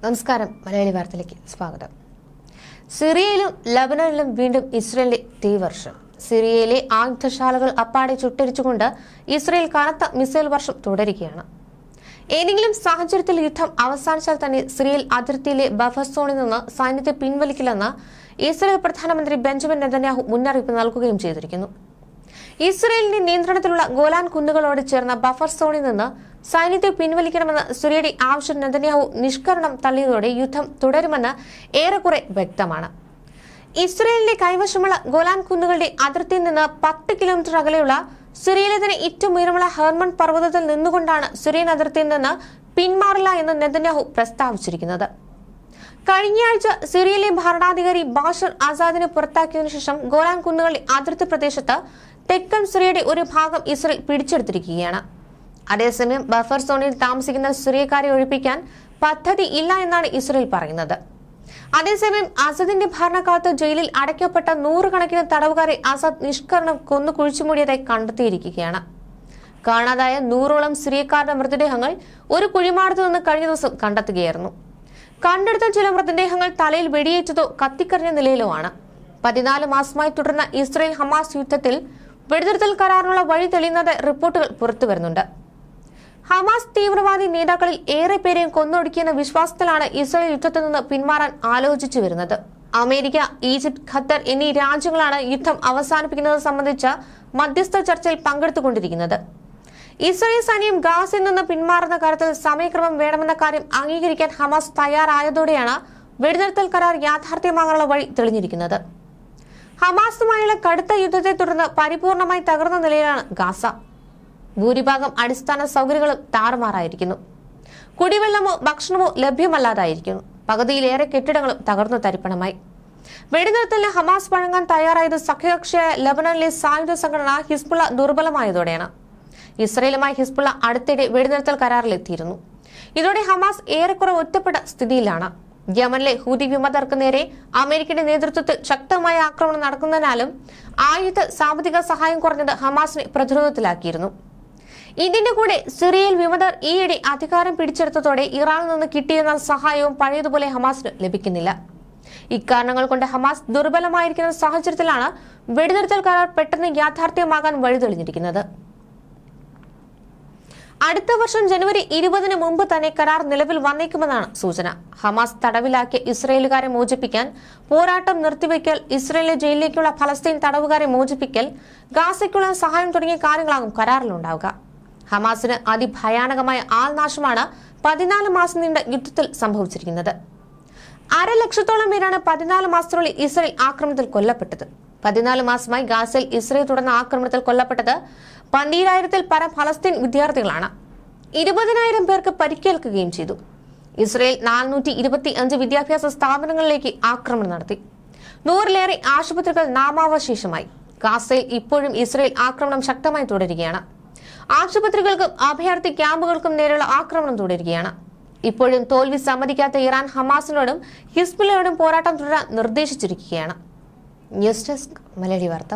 നമസ്കാരം. മലയാളി വാർത്തയിലേക്ക് സ്വാഗതം. സിറിയയിലും ലബനനിലും വീണ്ടും ഇസ്രയേലിന്റെ തീവർഷം. സിറിയയിലെ ആയുധശാലകൾ അപ്പാടെ ചുട്ടരിച്ചുകൊണ്ട് ഇസ്രയേൽ കനത്ത മിസൈൽ വർഷം തുടരുകയാണ്. ഏതെങ്കിലും സാഹചര്യത്തിൽ യുദ്ധം അവസാനിച്ചാൽ തന്നെ സിറിയൽ അതിർത്തിയിലെ ബഫർ സോണിൽ നിന്ന് സൈന്യത്തെ പിൻവലിക്കില്ലെന്ന് ഇസ്രയേൽ പ്രധാനമന്ത്രി ബെഞ്ചമിൻ നെതന്യാഹു മുന്നറിയിപ്പ് നൽകുകയും ചെയ്തിരിക്കുന്നു. ഇസ്രയേലിന്റെ നിയന്ത്രണത്തിലുള്ള ഗോലാൻ കുന്നുകളോട് ചേർന്ന ബഫർ സോണിൽ നിന്ന് സൈന്യത്തെ പിൻവലിക്കണമെന്ന് സിറിയയുടെ ആവശ്യം നെതന്യാഹു നിഷ്കരണം തള്ളിയതോടെ യുദ്ധം തുടരുമെന്ന് ഏറെക്കുറെ വ്യക്തമാണ്. ഇസ്രയേലിന്റെ കൈവശമുള്ള ഗോലാൻ കുന്നുകളുടെ അതിർത്തിയിൽ നിന്ന് 10 കിലോമീറ്റർ അകലെയുള്ള സിറിയയിലെ തന്നെ ഏറ്റവും ഉയരമുള്ള ഹെർമൺ പർവ്വതത്തിൽ നിന്നുകൊണ്ടാണ് സിറിയൻ അതിർത്തിയിൽ നിന്ന് പിന്മാറില്ല എന്ന് നെതന്യാഹു പ്രസ്താവിച്ചിരിക്കുന്നത്. കഴിഞ്ഞയാഴ്ച സിറിയയിലെ ഭരണാധികാരി ബാഷർ ആസാദിനെ പുറത്താക്കിയതിനു ശേഷം ഗോലാൻ കുന്നുകളുടെ അതിർത്തി പ്രദേശത്ത് തെക്കൻ സിറിയയുടെ ഒരു ഭാഗം ഇസ്രയേൽ പിടിച്ചെടുത്തിരിക്കുകയാണ്. അതേസമയം ബഫർ സോണിൽ താമസിക്കുന്ന സിറിയക്കാരെ ഒഴിപ്പിക്കാൻ പദ്ധതി ഇല്ല എന്നാണ് ഇസ്രയേൽ പറയുന്നത്. അതേസമയം അസദിന്റെ ഭരണകാലത്ത് ജയിലിൽ അടയ്ക്കപ്പെട്ട 100 കണക്കിന് തടവുകാരെ അസദ് നിഷ്കരണം കൊന്നു കുഴിച്ചുമൂടിയതായി കണ്ടെത്തിയിരിക്കുകയാണ്. കാണാതായ 100ഓളം സിറിയക്കാരുടെ മൃതദേഹങ്ങൾ ഒരു കുഴിമാടത്തു നിന്ന് കഴിഞ്ഞ ദിവസം കണ്ടെത്തുകയായിരുന്നു. കണ്ടെടുത്ത ചില മൃതദേഹങ്ങൾ തലയിൽ വെടിയേറ്റതോ കത്തിക്കരിഞ്ഞ നിലയിലോ ആണ്. 14 മാസമായി തുടർന്ന ഇസ്രയേൽ ഹമാസ് യുദ്ധത്തിൽ വെടിനിർത്തൽ കരാറിനുള്ള വഴി തെളിയുന്നത് റിപ്പോർട്ടുകൾ പുറത്തുവരുന്നുണ്ട്. ഹമാസ് തീവ്രവാദി നേതാക്കളിൽ ഏറെ പേരെയും കൊന്നൊടുക്കിയെന്ന വിശ്വാസത്തിലാണ് ഇസ്രയേൽ യുദ്ധത്തിൽ നിന്ന് പിന്മാറാൻ ആലോചിച്ചു വരുന്നത്. അമേരിക്ക, ഈജിപ്ത്, ഖത്തർ എന്നീ രാജ്യങ്ങളാണ് യുദ്ധം അവസാനിപ്പിക്കുന്നത് സംബന്ധിച്ച മധ്യസ്ഥ ചർച്ചയിൽ പങ്കെടുത്തുകൊണ്ടിരിക്കുന്നത്. ഇസ്രയേൽ സൈന്യം ഗാസയിൽ നിന്ന് പിന്മാറുന്ന കാര്യത്തിൽ സമയക്രമം വേണമെന്ന കാര്യം അംഗീകരിക്കാൻ ഹമാസ് തയ്യാറായതോടെയാണ് വെടിനിർത്തൽ കരാർ യാഥാർത്ഥ്യമാകാനുള്ള വഴി തെളിഞ്ഞിരിക്കുന്നത്. ഹമാസുമായുള്ള കടുത്ത യുദ്ധത്തെ തുടർന്ന് പരിപൂർണമായി തകർന്ന നിലയിലാണ് ഗാസ. ഭൂരിഭാഗം അടിസ്ഥാന സൗകര്യങ്ങളും താറുമാറായിരിക്കുന്നു. കുടിവെള്ളമോ ഭക്ഷണമോ ലഭ്യമല്ലാതായിരിക്കുന്നു. പകുതിയിലേറെ കെട്ടിടങ്ങളും തകർന്നു തരിപ്പണമായി. വെടിനിർത്തലിന് ഹമാസ് വഴങ്ങാൻ തയ്യാറായത് സഖ്യകക്ഷിയായ ലബനനിലെ സായുധ സംഘടന ഹിസ്ബുള്ള ദുർബലമായതോടെയാണ്. ഇസ്രയേലുമായി ഹിസ്ബുള്ള അടുത്തിടെ വെടിനിർത്തൽ കരാറിലെത്തിയിരുന്നു. ഇതോടെ ഹമാസ് ഏറെക്കുറെ ഒറ്റപ്പെട്ട സ്ഥിതിയിലാണ്. യമനിലെ ഹൂതി വിമതർക്ക് നേരെ അമേരിക്കയുടെ നേതൃത്വത്തിൽ ശക്തമായ ആക്രമണം നടക്കുന്നതിനാലും ആയുധ സാമ്പത്തിക സഹായം കുറഞ്ഞത് ഹമാസിനെ പ്രതിരോധത്തിലാക്കിയിരുന്നു. ഇതിന്റെ കൂടെ സിറിയയിൽ വിമതർ ഈയിടെ അധികാരം പിടിച്ചെടുത്തതോടെ ഇറാനിൽ നിന്ന് കിട്ടിയെന്ന സഹായവും പഴയതുപോലെ ഹമാസിന് ലഭിക്കുന്നില്ല. ഇക്കാരണങ്ങൾ കൊണ്ട് ഹമാസ് ദുർബലമായിരിക്കുന്ന സാഹചര്യത്തിലാണ് വെടിനിർത്തൽ കരാർ പെട്ടെന്ന് യാഥാർത്ഥ്യമാകാൻ വഴിതെളിഞ്ഞിരിക്കുന്നത്. അടുത്ത വർഷം ജനുവരി 20-ന് മുമ്പ് തന്നെ കരാർ നിലവിൽ വന്നേക്കുമെന്നാണ് സൂചന. ഹമാസ് തടവിലാക്കിയ ഇസ്രയേലുകാരെ മോചിപ്പിക്കാൻ പോരാട്ടം നിർത്തിവെക്കൽ, ഇസ്രയേലിലെ ജയിലിലേക്കുള്ള ഫലസ്തീൻ തടവുകാരെ മോചിപ്പിക്കൽ, ഗാസയ്ക്കുള്ള സഹായം തുടങ്ങിയ കാര്യങ്ങളാകും കരാറിലുണ്ടാവുക. ഹമാസിന് അതിഭയാനകമായ ആൾനാശമാണ് 14 മാസം നീണ്ട യുദ്ധത്തിൽ സംഭവിച്ചിരിക്കുന്നത്. 1,00,000-ഓളം പേരാണ് 14 മാസത്തിനുള്ളിൽ ഇസ്രയേൽ ആക്രമണത്തിൽ കൊല്ലപ്പെട്ടത്. 14 മാസമായി ഗാസയിൽ ഇസ്രയേൽ തുടർന്ന ആക്രമണത്തിൽ കൊല്ലപ്പെട്ടത് 12,000-ൽ പരം ഫലസ്തീൻ വിദ്യാർത്ഥികളാണ്. 20,000 പേർക്ക് പരിക്കേൽക്കുകയും ചെയ്തു. ഇസ്രയേൽ 425 വിദ്യാഭ്യാസ സ്ഥാപനങ്ങളിലേക്ക് ആക്രമണം നടത്തി. 100-ലേറെ ആശുപത്രികൾ നാമാവശേഷമായി. ഗാസയിൽ ഇപ്പോഴും ഇസ്രയേൽ ആക്രമണം ശക്തമായി തുടരുകയാണ്. ആശുപത്രികൾക്കും അഭയാർത്ഥി ക്യാമ്പുകൾക്കും നേരെയുള്ള ആക്രമണം തുടരുകയാണ്. ഇപ്പോഴും തോൽവി സമ്മതിക്കാത്ത ഇറാൻ ഹമാസിനോടും ഹിസ്ബുള്ളയോടും പോരാട്ടം തുടരാൻ നിർദ്ദേശിച്ചിരിക്കുകയാണ്. ന്യൂസ് ഡെസ്ക് മലയാളി വാർത്ത.